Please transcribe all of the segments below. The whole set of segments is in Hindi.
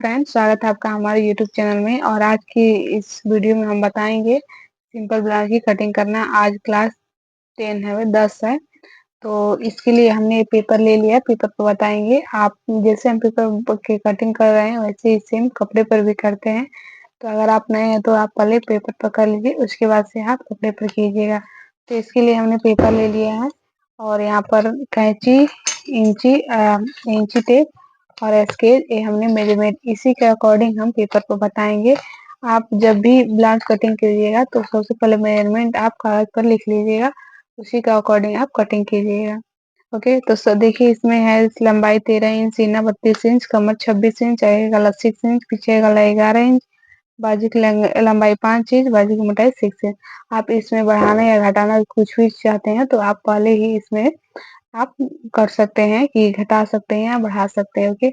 फ्रेंड्स, स्वागत है आपका हमारे यूट्यूब चैनल में। और आज की इस वीडियो में हम बताएंगे सिंपल ब्लाउज की कटिंग करना। आज क्लास 10 है, 10 है, तो इसके लिए हमने पेपर ले लिया। पेपर पर बताएंगे। आप जैसे हम पेपर की कटिंग कर रहे हैं वैसे ही सेम कपड़े पर भी करते हैं। तो अगर आप नए हैं तो आप पहले पेपर पर कर लीजिए, उसके बाद से आप कपड़े पर कीजिएगा। तो इसके लिए हमने पेपर ले लिया है और यहाँ पर कैंची, इंची टेप और स्केल, ये हमने मेजरमेंट, इसी के अकॉर्डिंग हम पेपर पर बताएंगे। आप जब भी ब्लाउज कटिंग कीजिएगा तो सबसे पहले मेजरमेंट आप कागज पर लिख लीजिएगा, उसी का अकॉर्डिंग आप कटिंग कीजिएगा। ओके, तो देखिए इसमें है लंबाई 13 इंच, सीना 32 इंच, कमर 26 इंच, आगे गला 6 इंच, पीछे गला 11 इंच, बाजू की लंबाई 5 इंच, बाजू की मोटाई 6 इंच। आप इसमें बढ़ाना या घटाना कुछ भी चाहते हैं तो आप पहले ही इसमें आप कर सकते हैं कि घटा सकते हैं या बढ़ा सकते हैं। ओके,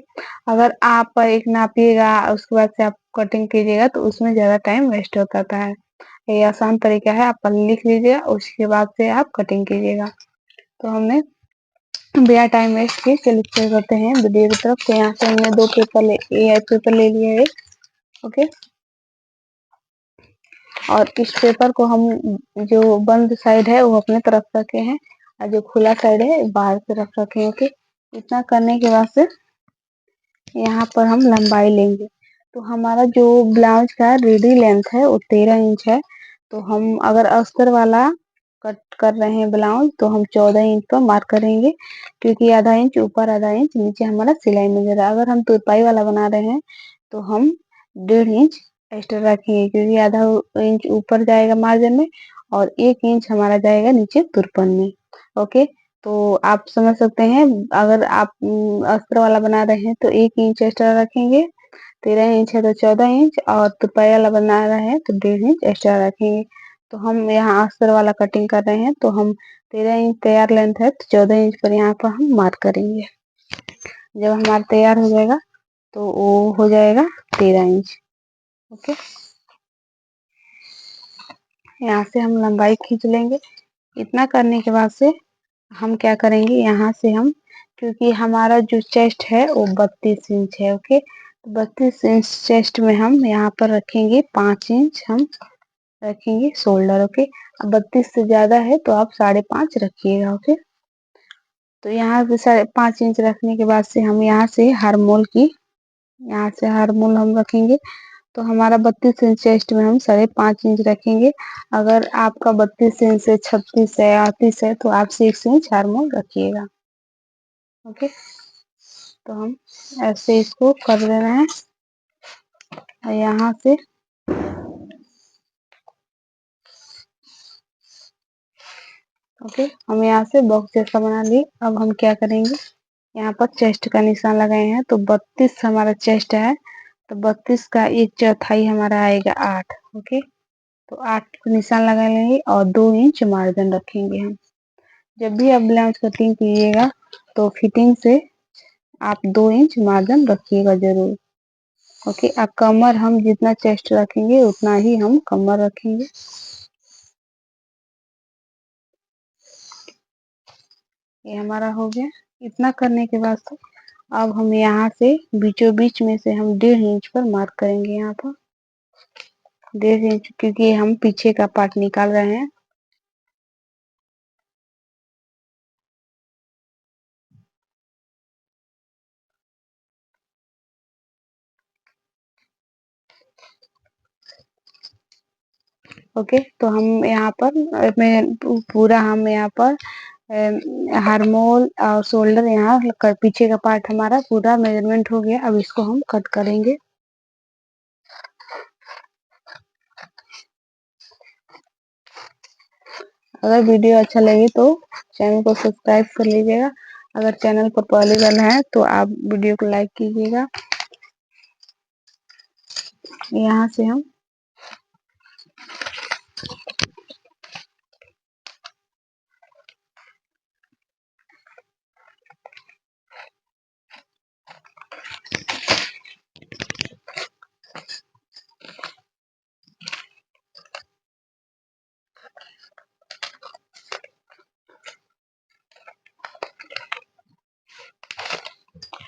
अगर आप एक नापिएगा उसके बाद से आप कटिंग कीजिएगा तो उसमें ज्यादा टाइम वेस्ट होता है। ये आसान तरीका है, आप पहले लिख लीजिएगा, उसके बाद से आप कटिंग कीजिएगा। तो हमने बिना टाइम वेस्ट किए चलिए करते हैं वीडियो की तरफ। तो यहाँ से हमने दो पेपर पेपर ले लिए है। ओके, और इस पेपर को हम जो बंद साइड है वो अपने तरफ रखे हैं और जो खुला साइड है बाहर तरफ रखे हैं। ओके, इतना करने के बाद से यहाँ पर हम लंबाई लेंगे। तो हमारा जो ब्लाउज का रेडी लेंथ है वो 13 इंच है। तो हम अगर अस्तर वाला कट कर रहे हैं ब्लाउज तो हम 14 इंच पर मार्क करेंगे, क्योंकि आधा इंच ऊपर आधा इंच नीचे हमारा सिलाई में जरा। अगर हम तुरपाई वाला बना रहे हैं तो हम 1.5 इंच एक्स्ट्रा रखेंगे, क्योंकि आधा इंच ऊपर जाएगा मार्जिन में और 1 इंच हमारा जाएगा नीचे तुरपन में। ओके, तो आप समझ सकते हैं। अगर आप अस्त्र वाला बना रहे हैं तो 1 इंच एक्स्ट्रा रखेंगे, 13 इंच है तो 14 इंच, और तुरपाई वाला बना रहे हैं तो 1.5 इंच एक्स्ट्रा रखेंगे। तो हम यहाँ अस्तर वाला कटिंग कर रहे हैं तो हम 13 इंच तैयार लेंथ है तो 14 इंच पर यहाँ पर हम मार्क करेंगे। जब हमारा तैयार हो जाएगा तो वो हो जाएगा 13 इंच। ओके, यहाँ से हम लंबाई खींच लेंगे। इतना करने के बाद से हम क्या करेंगे, यहाँ से हम, क्योंकि हमारा जो चेस्ट है वो 32 इंच है। ओके, 32 इंच चेस्ट में हम यहाँ पर रखेंगे 5 इंच हम रखेंगे शोल्डर। ओके, अब 32 से ज्यादा है तो आप 5.5 रखिएगा। ओके, तो यहाँ पे 5.5 इंच रखने के बाद से हम यहाँ से हर मोल हम रखेंगे। तो हमारा 32 इंच चेस्ट में हम 5.5 इंच रखेंगे। अगर आपका 32 इंच से 36 है, 38 है तो आप 6 इंच हर मोल रखिएगा। ओके, तो हम ऐसे इसको कर देना है। और यहाँ से ओके, हम यहाँ से बॉक्स जैसा बना लिए। अब हम क्या करेंगे, यहाँ पर चेस्ट का निशान लगाए हैं तो 32 हमारा चेस्ट है, तो 32 का 1/4 हमारा आएगा 8। ओके, तो 8 को निशान लगा लेंगे और 2 इंच मार्जिन रखेंगे हम। जब भी आप ब्लाउज कटिंग कीजिएगा तो फिटिंग से आप 2 इंच मार्जिन रखिएगा जरूर। ओके, अब कमर हम जितना चेस्ट रखेंगे उतना ही हम कमर रखेंगे। ये हमारा हो गया। इतना करने के बाद तो अब हम यहाँ से बीचों बीच में से हम 1.5 इंच पर मार्क करेंगे। यहाँ पर 1.5 इंच, क्योंकि हम पीछे का पार्ट निकाल रहे हैं। ओके, तो हम यहाँ पर पूरा हम यहाँ पर हार्मोल और शोल्डर, यहाँ पीछे का पार्ट हमारा पूरा मेजरमेंट हो गया। अब इसको हम कट करेंगे। अगर वीडियो अच्छा लगे तो चैनल को सब्सक्राइब कर लीजिएगा। अगर चैनल पर पहली बार है तो आप वीडियो को लाइक कीजिएगा। यहाँ से हम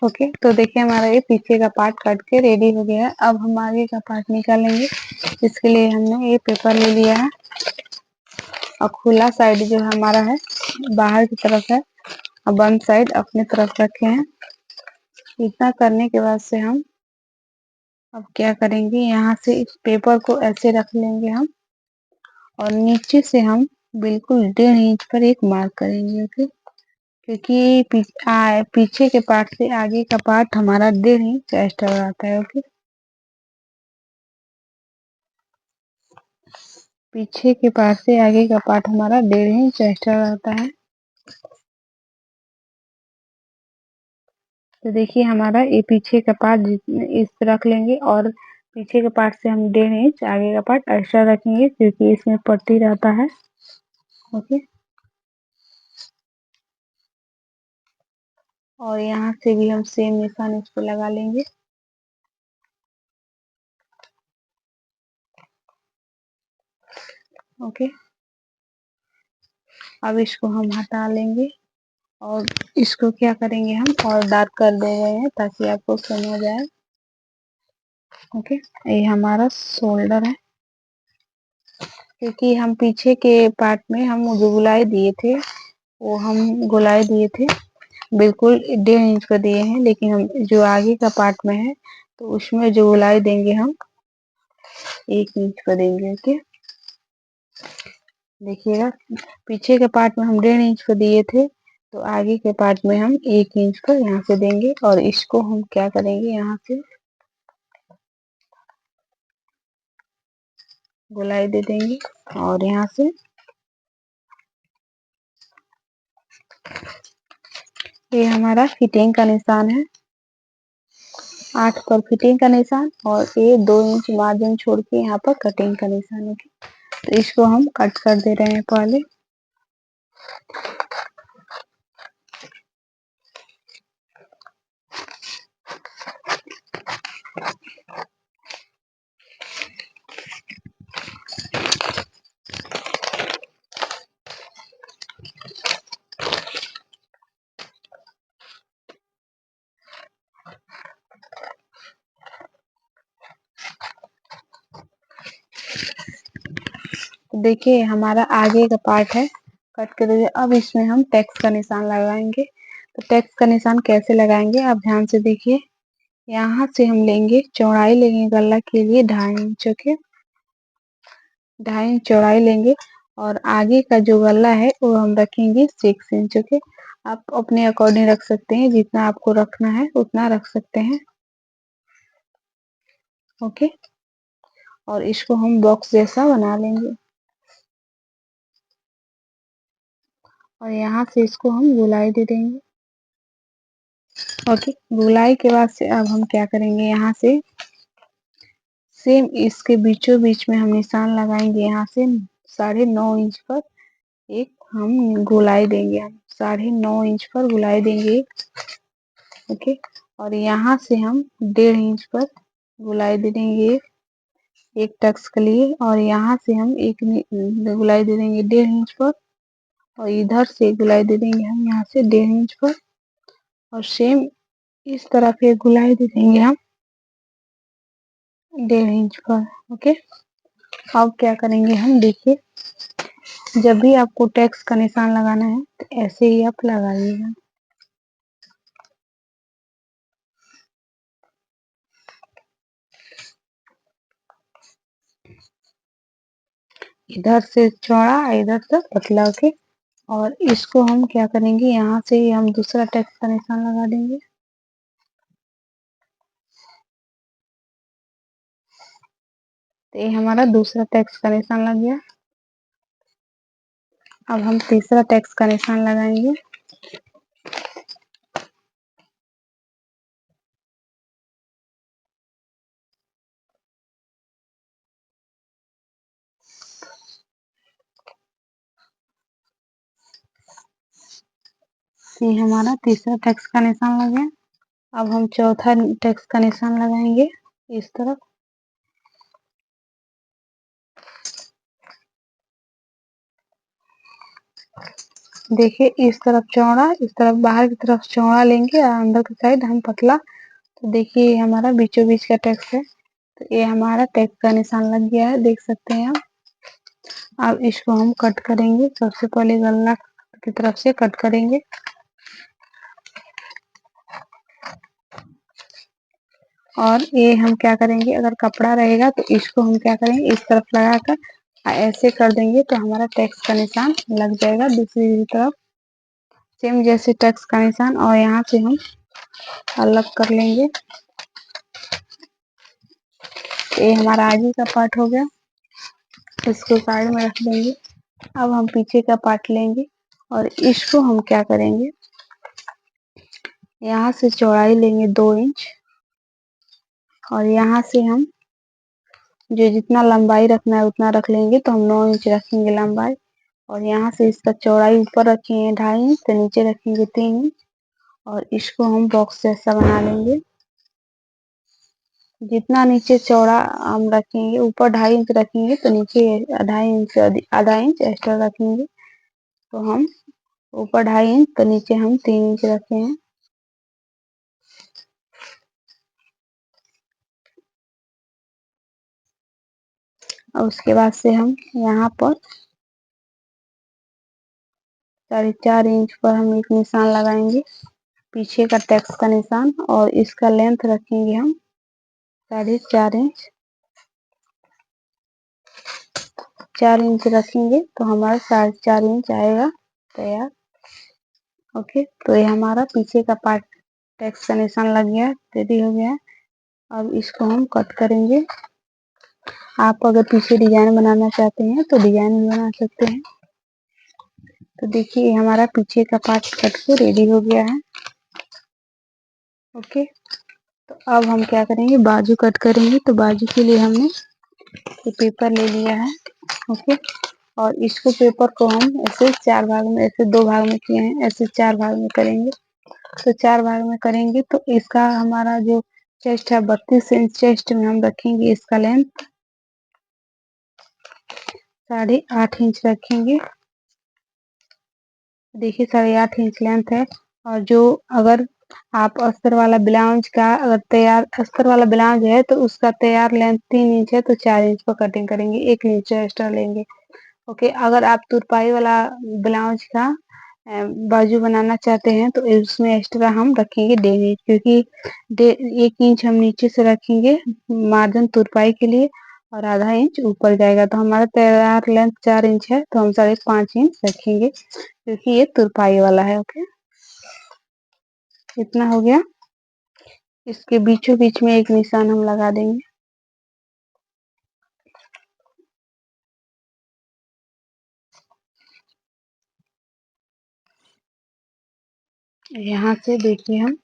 ओके, तो देखिए हमारा ये पीछे का पार्ट कट के रेडी हो गया है। अब हम आगे का पार्ट निकालेंगे। इसके लिए हमने ये पेपर ले लिया है और खुला साइड जो हमारा है बाहर की तरफ है और बंद साइड अपनी तरफ रखे हैं। इतना करने के बाद से हम अब क्या करेंगे, यहाँ से इस पेपर को ऐसे रख लेंगे हम और नीचे से हम बिल्कुल 1.5 इंच पर एक मार्क करेंगे। ओके, क्योंकि पीछे के पार्ट से आगे का पार्ट हमारा 1.5 इंच एक्स्ट्रा आता है। ओके, पीछे के पार्ट से आगे का पार्ट हमारा 1.5 इंच एक्स्ट्रा रहता है। तो देखिए हमारा ये पीछे का पार्ट इस रख लेंगे और पीछे के पार्ट से हम 1.5 इंच आगे का पार्ट एक्स्ट्रा रखेंगे क्योंकि इसमें पट्टी रहता है। ओके, और यहाँ से भी हम सेम निशान इसको लगा लेंगे। ओके, अब इसको हम हटा लेंगे और इसको क्या करेंगे हम और डार्क कर दे रहे हैं ताकि आपको समझ आए। ओके, ये हमारा शोल्डर है क्योंकि हम पीछे के पार्ट में हम जो गोलाई दिए थे वो हम गोलाई दिए थे बिल्कुल 1.5 इंच का दिए हैं, लेकिन हम जो आगे का पार्ट में है तो उसमें जो गोलाई देंगे हम 1 इंच का देंगे। ओके, देखिएगा पीछे के पार्ट में हम 1.5 इंच का दिए थे तो आगे के पार्ट में हम 1 इंच का यहाँ से देंगे और इसको हम क्या करेंगे, यहाँ से गोलाई दे देंगे और यहाँ से ये हमारा फिटिंग का निशान है 8 पर फिटिंग का निशान और ये 2 इंच मार्जिन छोड़ के यहाँ पर कटिंग का निशान है। तो इसको हम कट कर दे रहे हैं पहले। तो देखिए हमारा आगे का पार्ट है कट कर दीजिए। अब इसमें हम टैक्स का निशान लगाएंगे। तो टैक्स का निशान कैसे लगाएंगे आप ध्यान से देखिए। यहाँ से हम लेंगे चौड़ाई लेंगे गला के लिए 2.5 इंच। ओके, 2.5 इंच चौड़ाई लेंगे और आगे का जो गला है वो हम रखेंगे 6 इंच। ओके, आप अपने अकॉर्डिंग रख सकते हैं, जितना आपको रखना है उतना रख सकते हैं। ओके, और इसको हम बॉक्स जैसा बना लेंगे और यहाँ से इसको हम गोलाई दे देंगे। ओके, गोलाई के बाद से अब हम क्या करेंगे, यहाँ से सेम इसके बीचों बीच में हम निशान लगाएंगे। यहाँ से 9.5 इंच पर एक हम गोलाई देंगे, हम 9.5 इंच पर गोलाई देंगे। ओके, और यहाँ से हम 1.5 इंच पर गोलाई दे देंगे एक टक्स के लिए और यहाँ से हम एक गोलाई दे देंगे 1.5 इंच पर और इधर से गोलाई दे देंगे हम यहाँ से 1.5 इंच पर और सेम इस तरफ एक गोलाई दे देंगे हम 1.5 इंच पर। ओके, अब क्या करेंगे हम देखिए, जब भी आपको टैक्स का निशान लगाना है तो ऐसे ही आप लगाइएगा। इधर से चौड़ा इधर से पतला। ओके, और इसको हम क्या करेंगे, यहाँ से ही हम दूसरा टैक्स का निशान लगा देंगे। तो ये हमारा दूसरा टैक्स का निशान लग गया। अब हम तीसरा टैक्स का निशान लगाएंगे। ये हमारा तीसरा टैक्स का निशान लग गया। अब हम चौथा टैक्स का निशान लगाएंगे इस तरफ। देखिए इस तरफ चौड़ा, इस तरफ बाहर की तरफ चौड़ा लेंगे और अंदर की साइड हम पतला। तो देखिए ये हमारा बीचों बीच का टैक्स है। तो ये हमारा टैक्स का निशान लग गया है, देख सकते हैं आप। अब इसको हम कट करेंगे। सबसे पहले गला की तरफ से कट करेंगे। और ये हम क्या करेंगे, अगर कपड़ा रहेगा तो इसको हम क्या करेंगे, इस तरफ लगाकर ऐसे कर देंगे तो हमारा टैक्स का निशान लग जाएगा दूसरी तरफ। सेम जैसे टैक्स का निशान, और यहाँ से हम अलग कर लेंगे। ये हमारा आगे का पार्ट हो गया, इसको साइड में रख देंगे। अब हम पीछे का पार्ट लेंगे और इसको हम क्या करेंगे, यहाँ से चौड़ाई लेंगे 2 इंच और यहाँ से हम जो जितना लंबाई रखना है उतना रख लेंगे। तो हम 9 इंच रखेंगे लंबाई, और यहाँ से इसका चौड़ाई ऊपर रखेंगे 2.5 इंच, तो नीचे रखेंगे 3 इंच। और इसको हम बॉक्स जैसा बना लेंगे। जितना नीचे चौड़ा हम रखेंगे, ऊपर 2.5 इंच रखेंगे तो नीचे 2.5 इंच आधा इंच एक्स्ट्रा रखेंगे। तो हम ऊपर 2.5 इंच तो नीचे हम 3 इंच रखे हैं। और उसके बाद से हम यहाँ पर 4.5 इंच पर हम एक निशान लगाएंगे, पीछे का टैक्स का निशान। और इसका लेंथ रखेंगे हम 4.5 इंच। 4 इंच रखेंगे तो हमारा 4.5 इंच आएगा तैयार। ओके, तो ये हमारा पीछे का पार्ट टैक्स का निशान लग गया, रेडी हो गया। अब इसको हम कट करेंगे। आप अगर पीछे डिजाइन बनाना चाहते हैं तो डिजाइन भी बना सकते हैं। तो देखिए हमारा पीछे का पार्ट कट के रेडी हो गया है। ओके, तो अब हम क्या करेंगे, बाजू कट करेंगे। तो बाजू के लिए हमने ये पेपर ले लिया है। ओके, और इसको पेपर को हम ऐसे 4 भाग में, ऐसे 2 भाग में किए हैं, ऐसे 4 भाग में करेंगे। तो 4 भाग में करेंगे तो इसका हमारा जो चेस्ट है 32 इंच चेस्ट में हम रखेंगे। इसका लेंथ 8.5 इंच रखेंगे। देखिए 8.5 इंच लेंथ है। और जो अगर आप अस्तर वाला ब्लाउज का अगर तैयार अस्तर वाला ब्लाउज है तो उसका तैयार लेंथ 3 इंच है, तो 4 इंच पर कटिंग करेंगे, 1 इंच एक्स्ट्रा लेंगे। ओके, अगर आप तुरपाई वाला ब्लाउज का बाजू बनाना चाहते हैं तो उसमें एक्स्ट्रा हम रखेंगे 1.5 इंच, क्योंकि 1 इंच हम नीचे से रखेंगे मार्जिन तुरपाई के लिए, और आधा इंच ऊपर जाएगा। तो हमारा तैयार लेंथ 4 इंच है, तो हम 5.5 इंच रखेंगे क्योंकि ये तुरपाई वाला है। ओके, इतना हो गया। इसके बीचों बीच में एक निशान हम लगा देंगे। यहाँ से देखिए हम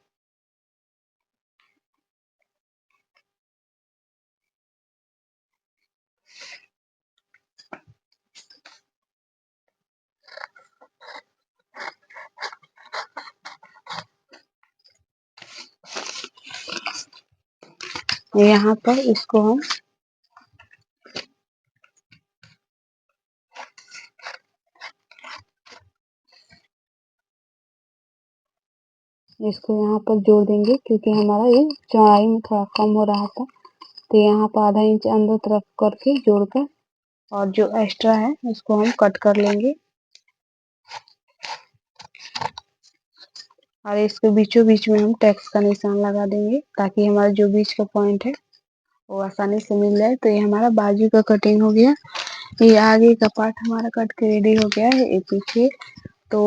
यहाँ पर इसको हम यहाँ पर जोड़ देंगे, क्योंकि हमारा ये चौड़ाई में थोड़ा कम हो रहा था। तो यहाँ पर आधा इंच अंदर तरफ करके जोड़कर, और जो एक्स्ट्रा है उसको हम कट कर लेंगे। और इसके बीचों बीच में हम टैक्स का निशान लगा देंगे, ताकि हमारा जो बीच का पॉइंट है वो आसानी से मिल जाए। तो ये हमारा बाजू का कटिंग हो गया। ये आगे का पार्ट हमारा कट के रेडी हो गया है, ये पीछे। तो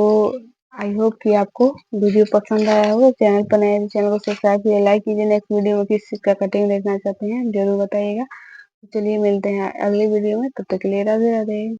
आई होप कि आपको वीडियो पसंद आया होगा। चैनल पर नए चैनल को सब्सक्राइब कीजिए, लाइक कीजिए। नेक्स्ट वीडियो में किस चीज का कटिंग देखना चाहते हैं जरूर बताइएगा। चलिए मिलते हैं अगली वीडियो में, तब तक के लिए राधे राधे।